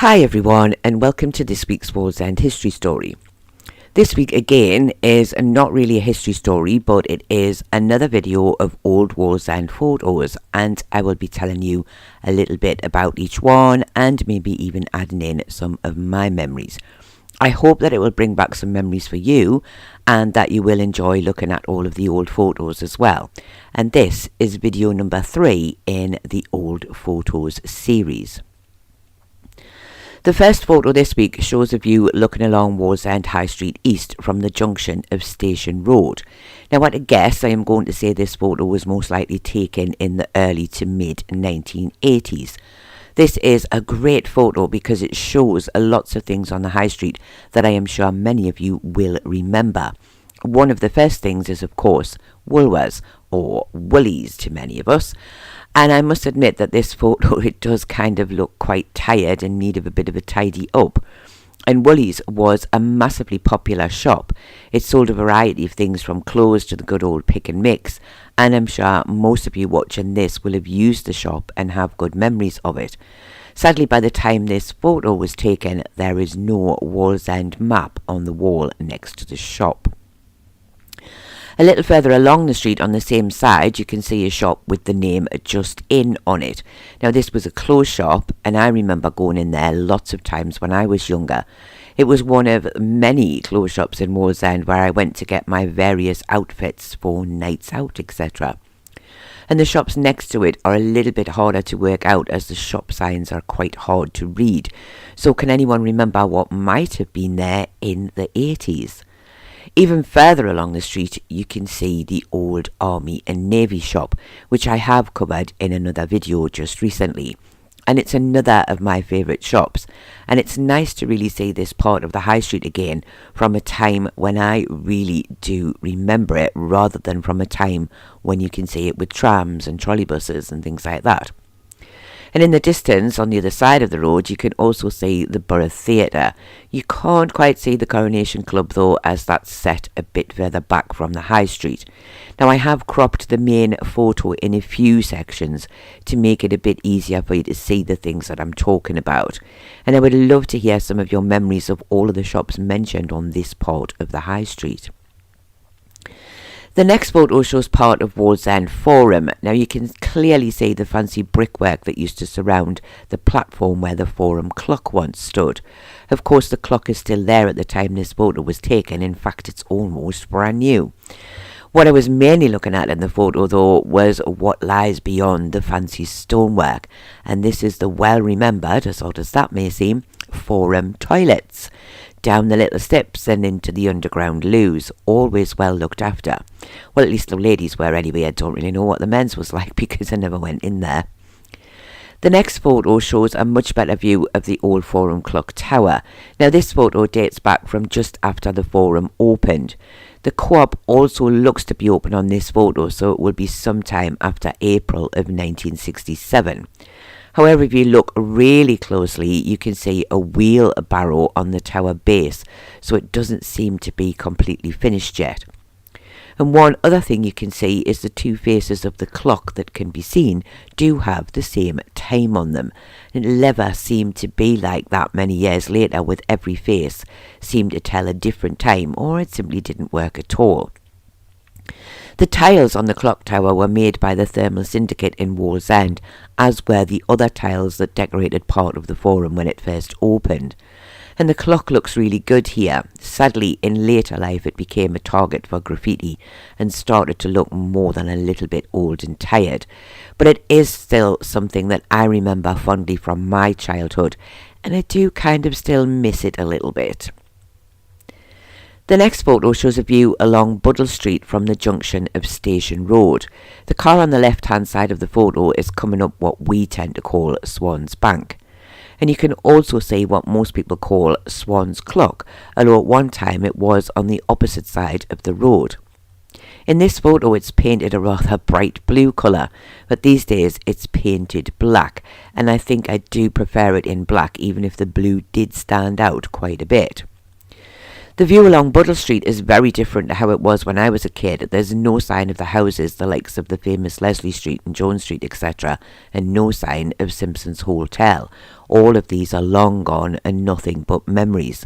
Hi everyone, and welcome to this week's Wallsend history story. This week again is not really a history story, but it is another video of old Wallsend photos, and I will be telling you a little bit about each one and maybe even adding in some of my memories. I hope that it will bring back some memories for you and that you will enjoy looking at all of the old photos as well. And this is video number 3 in the old photos series. The first photo this week shows a view looking along Wallsend High Street East from the junction of Station Road. Now at a guess, I am going to say this photo was most likely taken in the early to mid 1980s. This is a great photo because it shows lots of things on the High Street that I am sure many of you will remember. One of the first things is, of course, Woolworths, or Woolies to many of us. And I must admit that this photo, it does kind of look quite tired and need of a bit of a tidy up. And Woolies was a massively popular shop. It sold a variety of things from clothes to the good old pick and mix. And I'm sure most of you watching this will have used the shop and have good memories of it. Sadly, by the time this photo was taken, there is no Wallsend map on the wall next to the shop. A little further along the street on the same side, you can see a shop with the name Just In on it. Now this was a clothes shop, and I remember going in there lots of times when I was younger. It was one of many clothes shops in Wallsend where I went to get my various outfits for nights out, etc. And the shops next to it are a little bit harder to work out as the shop signs are quite hard to read. So can anyone remember what might have been there in the 80s? Even further along the street, you can see the old Army and Navy shop, which I have covered in another video just recently. And it's another of my favourite shops. And it's nice to really see this part of the High Street again from a time when I really do remember it, rather than from a time when you can see it with trams and trolleybuses and things like that. And in the distance, on the other side of the road, you can also see the Borough Theatre. You can't quite see the Coronation Club though, as that's set a bit further back from the High Street. Now I have cropped the main photo in a few sections to make it a bit easier for you to see the things that I'm talking about. And I would love to hear some of your memories of all of the shops mentioned on this part of the High Street. The next photo shows part of Wallsend Forum. Now you can clearly see the fancy brickwork that used to surround the platform where the Forum clock once stood. Of course the clock is still there at the time this photo was taken. In fact, it's almost brand new. What I was mainly looking at in the photo though was what lies beyond the fancy stonework. And this is the well remembered, as odd as that may seem, Forum toilets. Down the little steps and into the underground loos, always well looked after. Well, at least the ladies were anyway. I don't really know what the men's was like because I never went in there. The next photo shows a much better view of the old Forum clock tower. Now this photo dates back from just after the Forum opened. The co-op also looks to be open on this photo, so it will be sometime after April of 1967. However, if you look really closely, you can see a wheelbarrow on the tower base, so it doesn't seem to be completely finished yet. And one other thing you can see is the two faces of the clock that can be seen do have the same time on them. It never seemed to be like that many years later, with every face seemed to tell a different time, or it simply didn't work at all. The tiles on the clock tower were made by the Thermal Syndicate in Wallsend, as were the other tiles that decorated part of the Forum when it first opened. And the clock looks really good here. Sadly, in later life it became a target for graffiti and started to look more than a little bit old and tired. But it is still something that I remember fondly from my childhood, and I do kind of still miss it a little bit. The next photo shows a view along Budle Street from the junction of Station Road. The car on the left hand side of the photo is coming up what we tend to call Swan's Bank. And you can also see what most people call Swan's Clock, although at one time it was on the opposite side of the road. In this photo it's painted a rather bright blue colour, but these days it's painted black, and I think I do prefer it in black, even if the blue did stand out quite a bit. The view along Budle Street is very different to how it was when I was a kid. There's no sign of the houses, the likes of the famous Leslie Street and Jones Street, etc., and no sign of Simpson's Hotel. All of these are long gone and nothing but memories.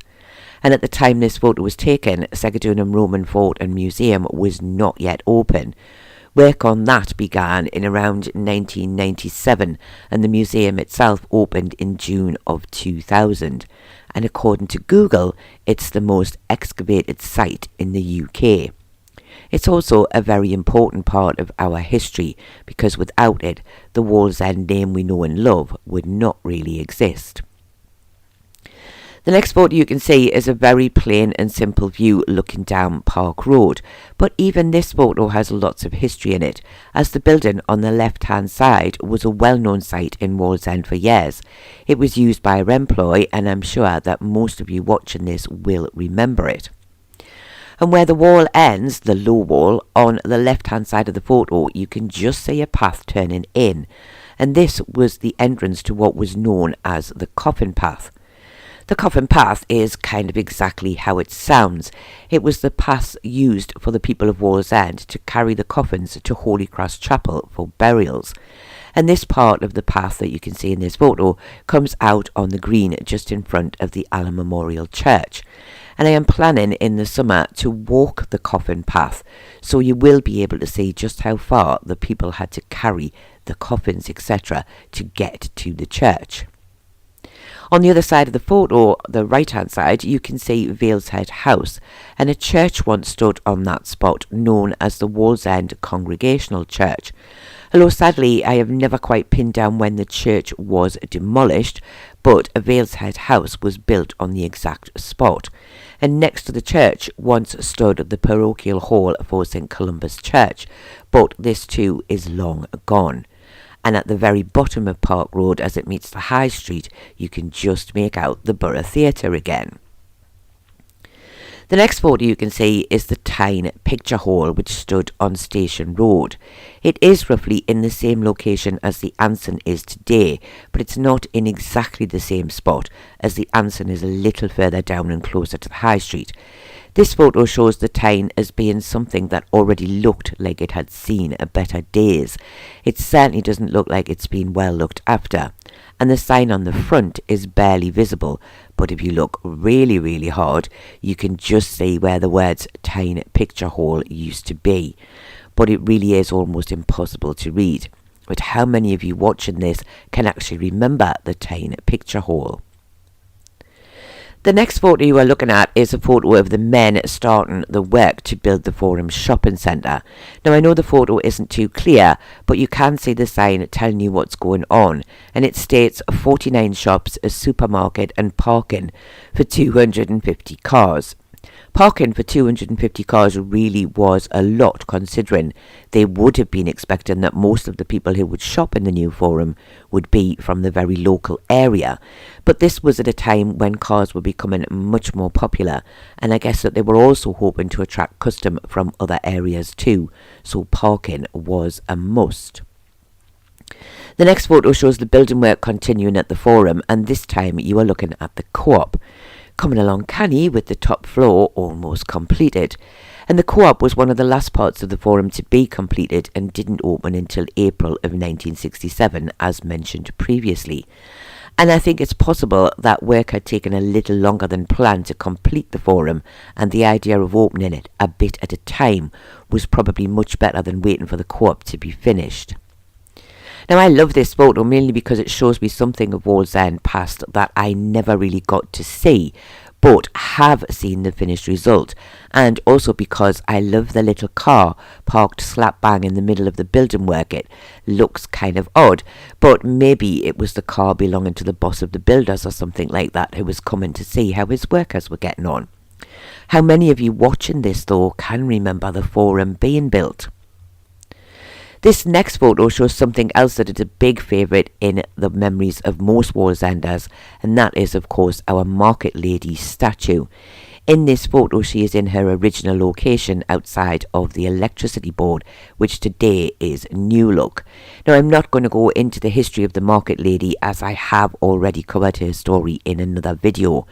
And at the time this photo was taken, Segedunum Roman Fort and Museum was not yet open. Work on that began in around 1997, and the museum itself opened in June of 2000. And according to Google, it's the most excavated site in the UK. It's also a very important part of our history, because without it, the Wallsend name we know and love would not really exist. The next photo you can see is a very plain and simple view looking down Park Road, but even this photo has lots of history in it, as the building on the left hand side was a well-known site in Wallsend for years. It was used by a employee, and I'm sure that most of you watching this will remember it. And where the wall ends, the low wall, on the left hand side of the photo, you can just see a path turning in, and this was the entrance to what was known as the coffin path. The coffin path is kind of exactly how it sounds. It was the path used for the people of Wallsend to carry the coffins to Holy Cross Chapel for burials. And this part of the path that you can see in this photo comes out on the green just in front of the Allen Memorial Church. And I am planning in the summer to walk the coffin path, so you will be able to see just how far the people had to carry the coffins, etc., to get to the church. On the other side of the photo, the right hand side, you can see Valeshead House, and a church once stood on that spot known as the Wallsend Congregational Church. Although sadly I have never quite pinned down when the church was demolished, but a Valeshead House was built on the exact spot. And next to the church once stood the parochial hall for St Columba's Church, but this too is long gone. And at the very bottom of Park Road, as it meets the High Street, you can just make out the Borough Theatre again. The next photo you can see is the Tain Picture Hall, which stood on Station Road. It is roughly in the same location as the Anson is today, but it's not in exactly the same spot, as the Anson is a little further down and closer to the High Street. This photo shows the Tain as being something that already looked like it had seen a better days. It certainly doesn't look like it's been well looked after, and the sign on the front is barely visible, but if you look really hard, you can just see where the words Tain Picture Hall used to be. But it really is almost impossible to read. But how many of you watching this can actually remember the Tain Picture Hall? The next photo you are looking at is a photo of the men starting the work to build the Forum shopping centre. Now I know the photo isn't too clear, but you can see the sign telling you what's going on, and it states 49 shops, a supermarket and parking for 250 cars. Parking for 250 cars really was a lot, considering they would have been expecting that most of the people who would shop in the new Forum would be from the very local area. But this was at a time when cars were becoming much more popular, and I guess that they were also hoping to attract custom from other areas too, so parking was a must. The next photo shows the building work continuing at the Forum, and this time you are looking at the Co-op. Coming along canny with the top floor almost completed. And the Co-op was one of the last parts of the Forum to be completed and didn't open until April of 1967, as mentioned previously. And I think it's possible that work had taken a little longer than planned to complete the Forum, and the idea of opening it a bit at a time was probably much better than waiting for the Co-op to be finished. Now I love this photo mainly because it shows me something of Wallsend past that I never really got to see, but have seen the finished result, and also because I love the little car parked slap bang in the middle of the building work. It looks kind of odd, but maybe it was the car belonging to the boss of the builders or something like that, who was coming to see how his workers were getting on. How many of you watching this though can remember the Forum being built? This next photo shows something else that is a big favourite in the memories of most Wallsenders, and that is of course our Market Lady statue. In this photo she is in her original location outside of the electricity board, which today is New Look. Now I'm not going to go into the history of the Market Lady, as I have already covered her story in another video,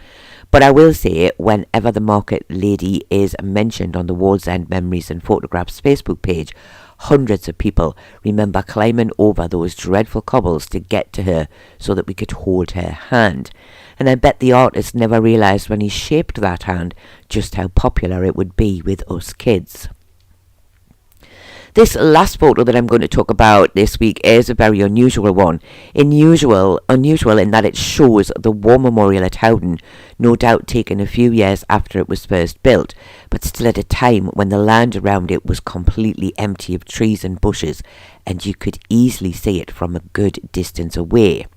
But I will say, whenever the market lady is mentioned on the Wallsend Memories and Photographs Facebook page, hundreds of people remember climbing over those dreadful cobbles to get to her so that we could hold her hand. And I bet the artist never realised when he shaped that hand just how popular it would be with us kids. This last photo that I'm going to talk about this week is a very unusual one. Unusual in that it shows the War Memorial at Howdon, no doubt taken a few years after it was first built, but still at a time when the land around it was completely empty of trees and bushes, and you could easily see it from a good distance away.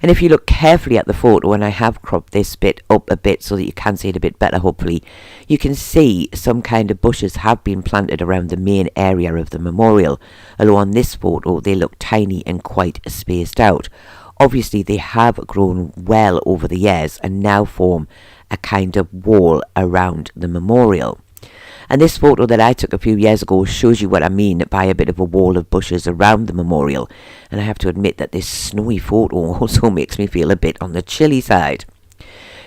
And if you look carefully at the photo, and I have cropped this bit up a bit so that you can see it a bit better hopefully, you can see some kind of bushes have been planted around the main area of the memorial, although on this photo they look tiny and quite spaced out. Obviously they have grown well over the years and now form a kind of wall around the memorial. And this photo that I took a few years ago shows you what I mean by a bit of a wall of bushes around the memorial. And I have to admit that this snowy photo also makes me feel a bit on the chilly side.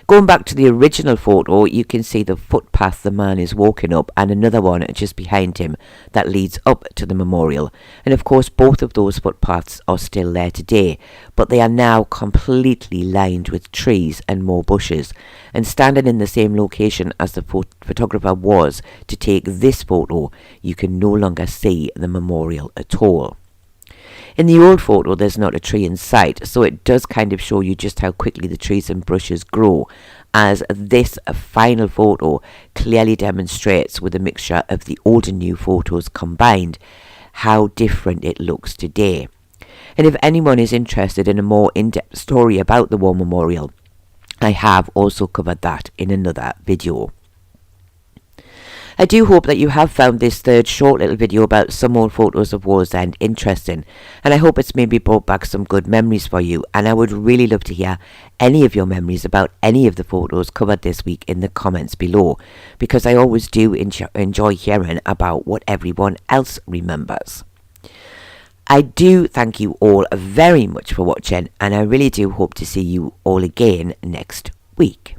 Going back to the original photo, you can see the footpath the man is walking up and another one just behind him that leads up to the memorial. And of course both of those footpaths are still there today, but they are now completely lined with trees and more bushes. And standing in the same location as the photographer was to take this photo, you can no longer see the memorial at all. In the old photo there's not a tree in sight, so it does kind of show you just how quickly the trees and bushes grow, as this final photo clearly demonstrates, with a mixture of the old and new photos combined, how different it looks today. And if anyone is interested in a more in-depth story about the War Memorial, I have also covered that in another video. I do hope that you have found this third short little video about some old photos of Wallsend interesting, and I hope it's maybe brought back some good memories for you, and I would really love to hear any of your memories about any of the photos covered this week in the comments below, because I always do enjoy hearing about what everyone else remembers. I do thank you all very much for watching, and I really do hope to see you all again next week.